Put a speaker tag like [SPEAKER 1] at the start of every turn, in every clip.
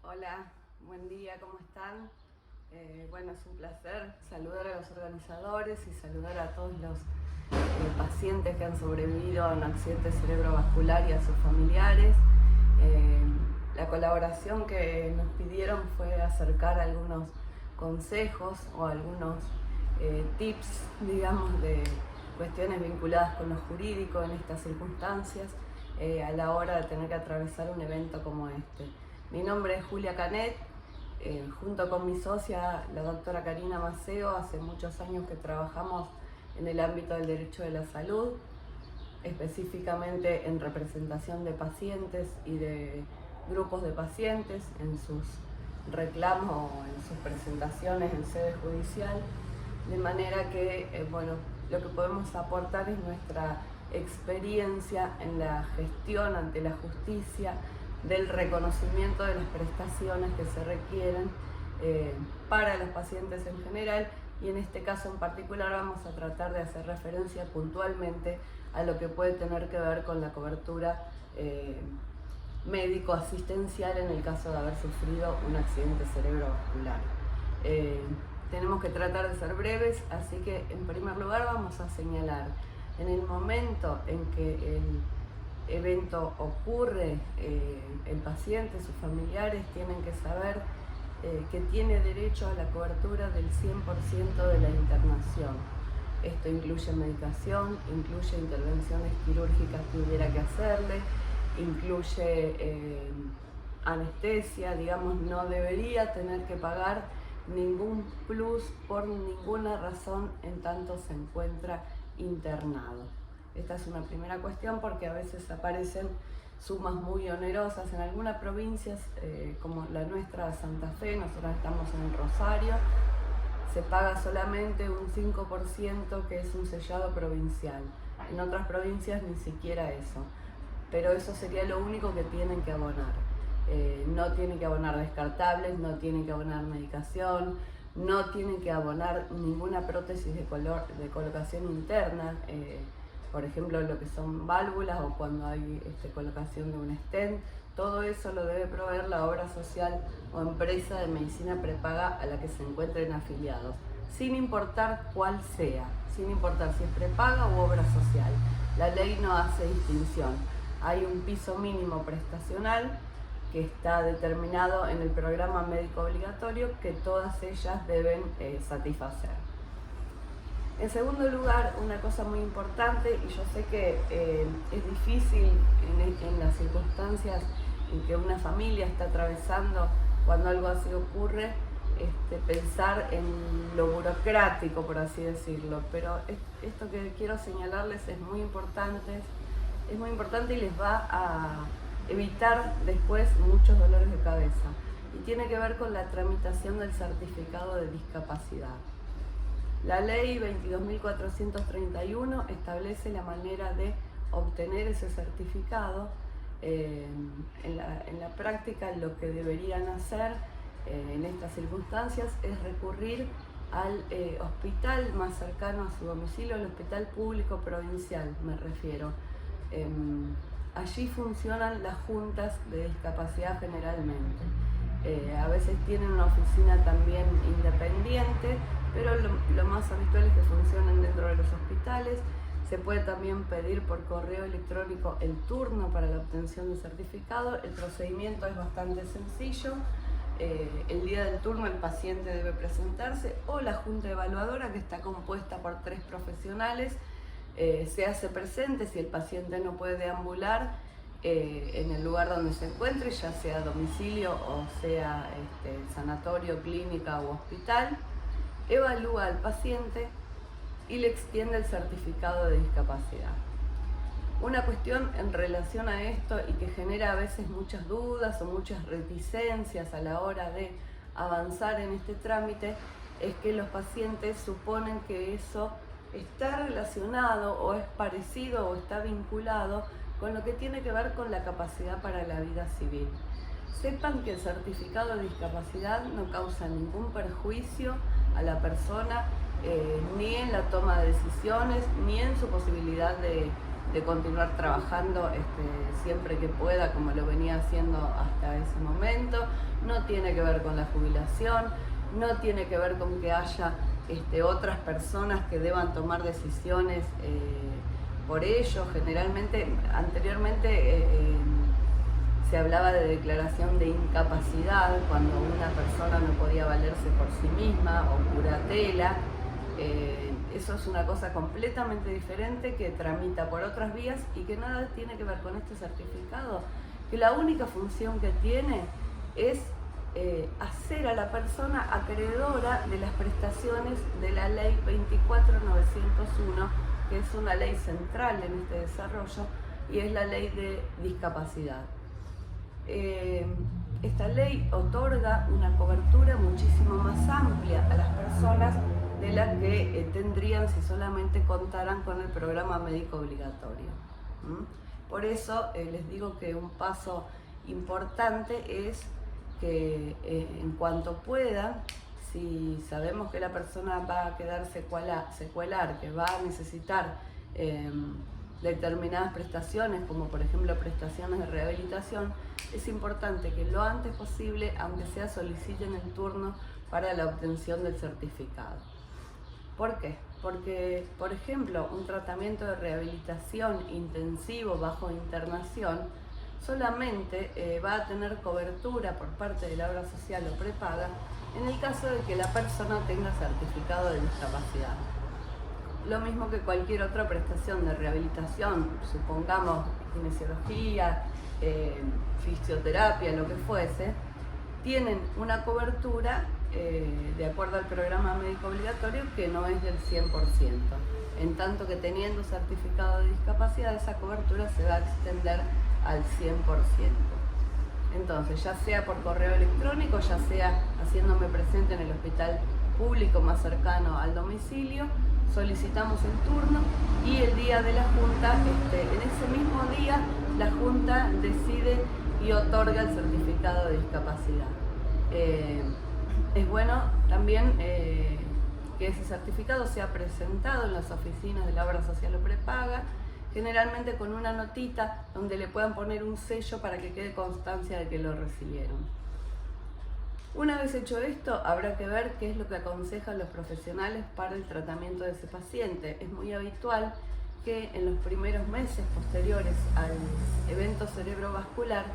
[SPEAKER 1] Hola, buen día, ¿cómo están? Bueno, es un placer saludar a los organizadores y saludar a todos los pacientes que han sobrevivido a un accidente cerebrovascular y a sus familiares. La colaboración que nos pidieron fue acercar algunos consejos o algunos tips, digamos, de cuestiones vinculadas con lo jurídico en estas circunstancias a la hora de tener que atravesar un evento como este. Mi nombre es Julia Canet, junto con mi socia, la doctora Karina Maceo, hace muchos años que trabajamos en el ámbito del derecho de la salud, específicamente en representación de pacientes y de grupos de pacientes en sus reclamos o en sus presentaciones en sede judicial, de manera que, lo que podemos aportar es nuestra experiencia en la gestión ante la justicia del reconocimiento de las prestaciones que se requieren para los pacientes en general, y en este caso en particular vamos a tratar de hacer referencia puntualmente a lo que puede tener que ver con la cobertura médico-asistencial en el caso de haber sufrido un accidente cerebrovascular. Tenemos que tratar de ser breves, así que en primer lugar vamos a señalar en el momento en que el evento ocurre, el paciente, sus familiares tienen que saber que tiene derecho a la cobertura del 100% de la internación. Esto incluye medicación, incluye intervenciones quirúrgicas que hubiera que hacerle, incluye anestesia, digamos, no debería tener que pagar ningún plus por ninguna razón en tanto se encuentra internado. Esta es una primera cuestión porque a veces aparecen sumas muy onerosas en algunas provincias, como la nuestra, Santa Fe. Nosotros estamos en Rosario, se paga solamente un 5% que es un sellado provincial. En otras provincias ni siquiera eso, pero eso sería lo único que tienen que abonar. No tienen que abonar descartables, no tienen que abonar medicación, no tienen que abonar ninguna prótesis de colocación interna, por ejemplo lo que son válvulas o cuando hay colocación de un stent. Todo eso lo debe proveer la obra social o empresa de medicina prepaga a la que se encuentren afiliados, sin importar cuál sea, sin importar si es prepaga u obra social. La ley no hace distinción. Hay un piso mínimo prestacional que está determinado en el programa médico obligatorio que todas ellas deben satisfacer. En segundo lugar, una cosa muy importante, y yo sé que es difícil en las circunstancias en que una familia está atravesando cuando algo así ocurre, pensar en lo burocrático, por así decirlo, pero esto que quiero señalarles es muy importante y les va a evitar después muchos dolores de cabeza, y tiene que ver con la tramitación del certificado de discapacidad. La ley 22.431 establece la manera de obtener ese certificado. En la práctica lo que deberían hacer en estas circunstancias es recurrir al hospital más cercano a su domicilio, el hospital público provincial me refiero. Allí funcionan las juntas de discapacidad generalmente. A veces tienen una oficina también independiente, pero lo más habitual es que funcionen dentro de los hospitales. Se puede también pedir por correo electrónico el turno para la obtención del certificado. El procedimiento es bastante sencillo. El día del turno el paciente debe presentarse, o la junta evaluadora, que está compuesta por 3 profesionales, se hace presente si el paciente no puede deambular en el lugar donde se encuentre, ya sea domicilio o sea sanatorio, clínica u hospital. Evalúa al paciente y le extiende el certificado de discapacidad. Una cuestión en relación a esto y que genera a veces muchas dudas o muchas reticencias a la hora de avanzar en este trámite es que los pacientes suponen que eso está relacionado o es parecido o está vinculado con lo que tiene que ver con la capacidad para la vida civil. Sepan que el certificado de discapacidad no causa ningún perjuicio a la persona, ni en la toma de decisiones, ni en su posibilidad de de continuar trabajando siempre que pueda, como lo venía haciendo hasta ese momento. No tiene que ver con la jubilación, no tiene que ver con que haya otras personas que deban tomar decisiones por ello. Generalmente, anteriormente se hablaba de declaración de incapacidad cuando una persona no podía valerse por sí misma, o curatela. Eso es una cosa completamente diferente que tramita por otras vías y que nada tiene que ver con este certificado, que la única función que tiene es hacer a la persona acreedora de las prestaciones de la ley 24901, que es una ley central en este desarrollo y es la ley de discapacidad. Esta ley otorga una cobertura muchísimo más amplia a las personas de las que tendrían si solamente contaran con el programa médico obligatorio. Por eso les digo que un paso importante es que en cuanto pueda, si sabemos que la persona va a quedar secuelar, que va a necesitar determinadas prestaciones, como por ejemplo prestaciones de rehabilitación, es importante que lo antes posible, aunque sea, soliciten el turno para la obtención del certificado. ¿Por qué? Porque, por ejemplo, un tratamiento de rehabilitación intensivo bajo internación solamente va a tener cobertura por parte de la obra social o prepaga en el caso de que la persona tenga certificado de discapacidad. Lo mismo que cualquier otra prestación de rehabilitación, supongamos kinesiología, fisioterapia, lo que fuese, tienen una cobertura de acuerdo al programa médico obligatorio que no es del 100%. En tanto que teniendo certificado de discapacidad, esa cobertura se va a extender al 100%. Entonces, ya sea por correo electrónico, ya sea haciéndome presente en el hospital público más cercano al domicilio, solicitamos el turno y el día de la junta, en ese mismo día, la junta decide y otorga el certificado de discapacidad. Es bueno también que ese certificado sea presentado en las oficinas de la obra social o prepaga, generalmente con una notita donde le puedan poner un sello para que quede constancia de que lo recibieron. Una vez hecho esto, habrá que ver qué es lo que aconsejan los profesionales para el tratamiento de ese paciente. Es muy habitual que en los primeros meses posteriores al evento cerebrovascular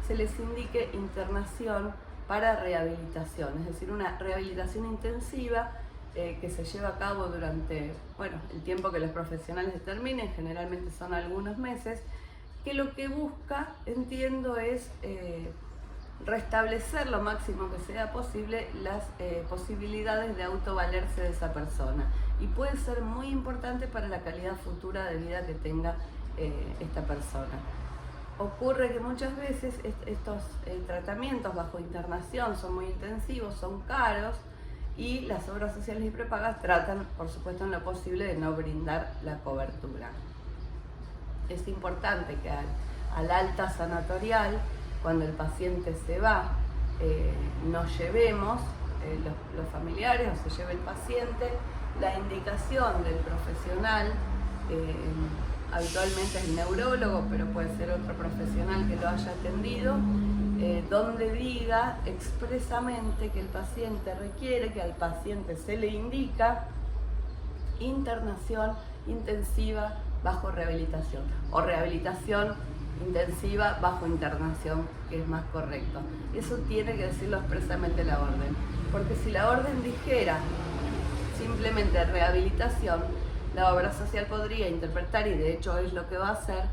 [SPEAKER 1] se les indique internación para rehabilitación, es decir, una rehabilitación intensiva que se lleva a cabo durante el tiempo que los profesionales determinen, generalmente son algunos meses, que lo que busca, entiendo, es restablecer lo máximo que sea posible las posibilidades de autovalerse de esa persona, y puede ser muy importante para la calidad futura de vida que tenga esta persona. Ocurre que muchas veces estos tratamientos bajo internación son muy intensivos, son caros, y las obras sociales y prepagas tratan, por supuesto, en lo posible de no brindar la cobertura. Es importante que al alta sanatorial, cuando el paciente se va, nos llevemos los familiares, o se lleve el paciente, la indicación del profesional, habitualmente es el neurólogo, pero puede ser otro profesional que lo haya atendido, donde diga expresamente que el paciente requiere, que al paciente se le indica internación intensiva bajo rehabilitación, o rehabilitación intensiva bajo internación, que es más correcto. Eso tiene que decirlo expresamente la orden, porque si la orden dijera simplemente rehabilitación, la obra social podría interpretar, y de hecho es lo que va a hacer,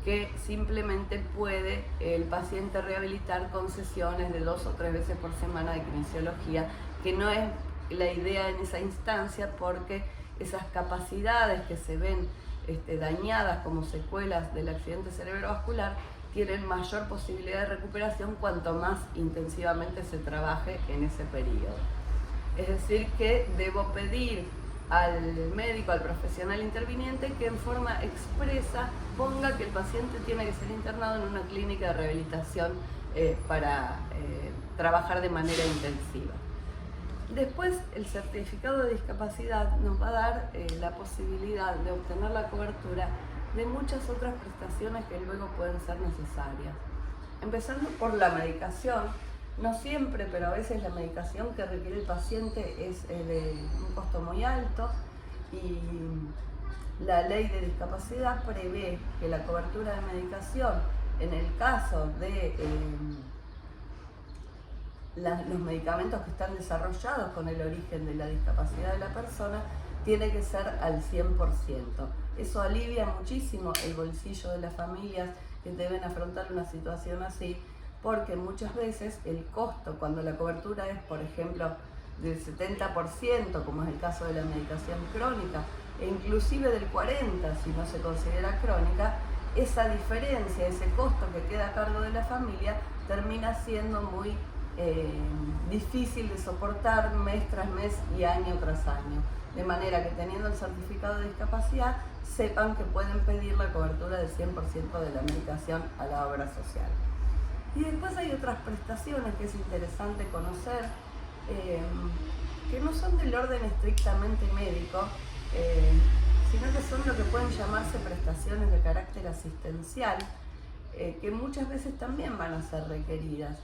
[SPEAKER 1] que simplemente puede el paciente rehabilitar con sesiones de 2 o 3 veces por semana de kinesiología, que no es la idea en esa instancia, porque esas capacidades que se ven dañadas como secuelas del accidente cerebrovascular tienen mayor posibilidad de recuperación cuanto más intensivamente se trabaje en ese periodo. Es decir, que debo pedir al médico, al profesional interviniente, que en forma expresa ponga que el paciente tiene que ser internado en una clínica de rehabilitación para trabajar de manera intensiva. Después, el certificado de discapacidad nos va a dar la posibilidad de obtener la cobertura de muchas otras prestaciones que luego pueden ser necesarias. Empezando por la medicación, no siempre, pero a veces la medicación que requiere el paciente es de un costo muy alto y la ley de discapacidad prevé que la cobertura de medicación en el caso de los medicamentos que están desarrollados con el origen de la discapacidad de la persona tiene que ser al 100%. Eso alivia muchísimo el bolsillo de las familias que deben afrontar una situación así, porque muchas veces el costo, cuando la cobertura es, por ejemplo, del 70%, como es el caso de la medicación crónica, e inclusive del 40% si no se considera crónica, esa diferencia, ese costo que queda a cargo de la familia, termina siendo muy difícil de soportar mes tras mes y año tras año. De manera que teniendo el certificado de discapacidad, sepan que pueden pedir la cobertura del 100% de la medicación a la obra social. Y después hay otras prestaciones que es interesante conocer, que no son del orden estrictamente médico, sino que son lo que pueden llamarse prestaciones de carácter asistencial, que muchas veces también van a ser requeridas,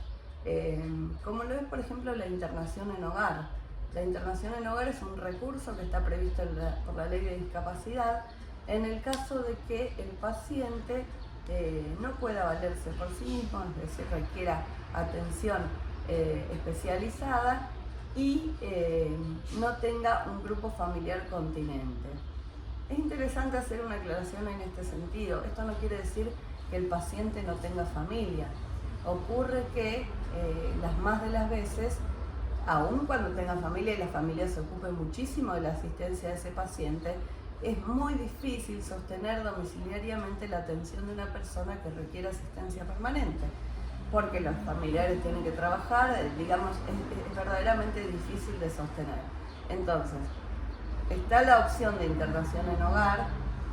[SPEAKER 1] como lo es, por ejemplo, la internación en hogar. La internación en hogar es un recurso que está previsto por la ley de discapacidad en el caso de que el paciente no pueda valerse por sí mismo, es decir, requiera atención especializada y no tenga un grupo familiar continente. Es interesante hacer una aclaración en este sentido. Esto no quiere decir que el paciente no tenga familia. Ocurre que las más de las veces, aun cuando tenga familia y la familia se ocupe muchísimo de la asistencia de ese paciente, es muy difícil sostener domiciliariamente la atención de una persona que requiere asistencia permanente, porque los familiares tienen que trabajar, digamos, es verdaderamente difícil de sostener. Entonces, está la opción de internación en hogar,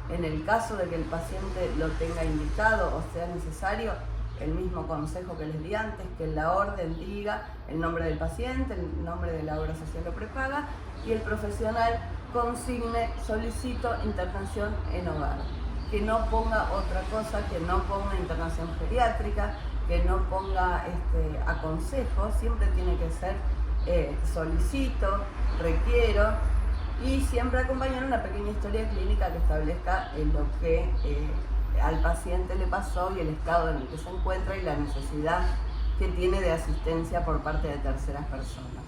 [SPEAKER 1] en el caso de que el paciente lo tenga indicado o sea necesario, el mismo consejo que les di antes, que en la orden diga el nombre del paciente, el nombre de la obra social o prepaga, y el profesional consigne, solicito internación en hogar. Que no ponga otra cosa, que no ponga internación geriátrica, que no ponga aconsejo, siempre tiene que ser solicito, requiero, y siempre acompañar una pequeña historia clínica que establezca lo que al paciente le pasó y el estado en el que se encuentra y la necesidad que tiene de asistencia por parte de terceras personas.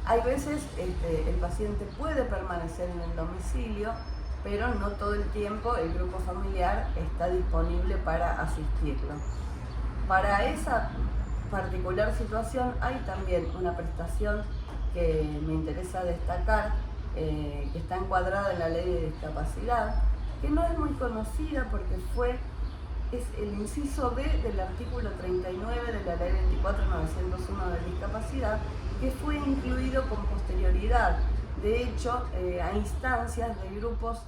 [SPEAKER 1] Hay veces el paciente puede permanecer en el domicilio, pero no todo el tiempo el grupo familiar está disponible para asistirlo. Para esa particular situación hay también una prestación que me interesa destacar, que está encuadrada en la ley de discapacidad, que no es muy conocida porque es el inciso B del artículo 39 de la ley 24.901 de discapacidad, que fue incluido con posterioridad, de hecho, a instancias de grupos,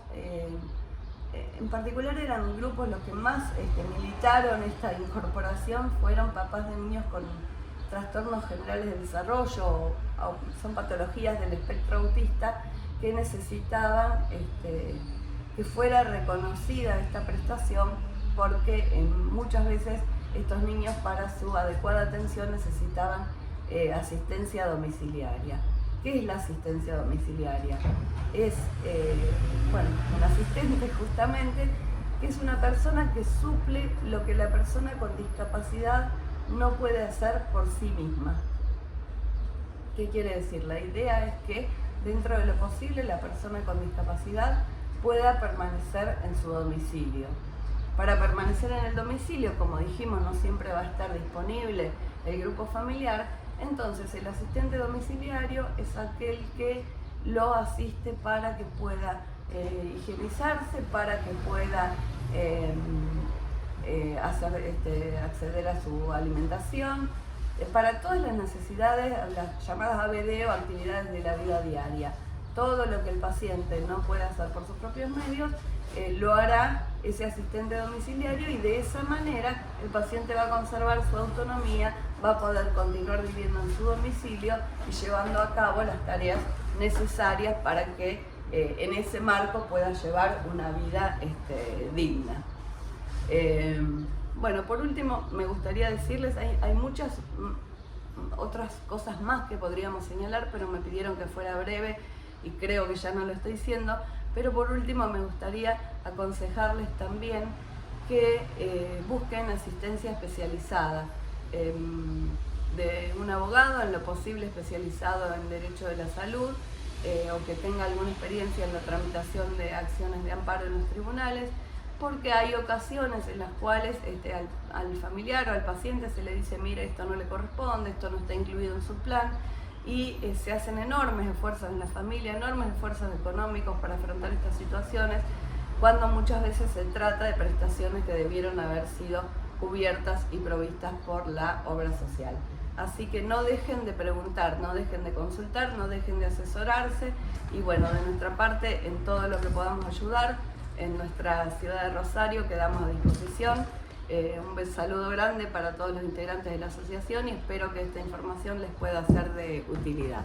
[SPEAKER 1] en particular eran grupos los que más militaron esta incorporación, fueron papás de niños con trastornos generales del desarrollo, o son patologías del espectro autista, que necesitaban que fuera reconocida esta prestación, porque muchas veces estos niños para su adecuada atención necesitaban asistencia domiciliaria. ¿Qué es la asistencia domiciliaria? Es un asistente justamente, que es una persona que suple lo que la persona con discapacidad no puede hacer por sí misma. ¿Qué quiere decir? La idea es que dentro de lo posible la persona con discapacidad pueda permanecer en su domicilio. Para permanecer en el domicilio, como dijimos, no siempre va a estar disponible el grupo familiar, entonces el asistente domiciliario es aquel que lo asiste para que pueda higienizarse, para que pueda acceder a su alimentación, para todas las necesidades, las llamadas ABD o actividades de la vida diaria. Todo lo que el paciente no puede hacer por sus propios medios, lo hará ese asistente domiciliario, y de esa manera el paciente va a conservar su autonomía, va a poder continuar viviendo en su domicilio y llevando a cabo las tareas necesarias para que en ese marco pueda llevar una vida digna. Bueno, por último me gustaría decirles, hay muchas otras cosas más que podríamos señalar, pero me pidieron que fuera breve y creo que ya no lo estoy diciendo. Pero por último me gustaría aconsejarles también que busquen asistencia especializada de un abogado, en lo posible especializado en Derecho de la Salud, o que tenga alguna experiencia en la tramitación de acciones de amparo en los tribunales, porque hay ocasiones en las cuales al familiar o al paciente se le dice, mire, esto no le corresponde, esto no está incluido en su plan, y se hacen enormes esfuerzos en la familia, enormes esfuerzos económicos para afrontar estas situaciones, cuando muchas veces se trata de prestaciones que debieron haber sido cubiertas y provistas por la obra social. Así que no dejen de preguntar, no dejen de consultar, no dejen de asesorarse, y bueno, de nuestra parte, en todo lo que podamos ayudar, en nuestra ciudad de Rosario quedamos a disposición. Un saludo grande para todos los integrantes de la asociación y espero que esta información les pueda ser de utilidad.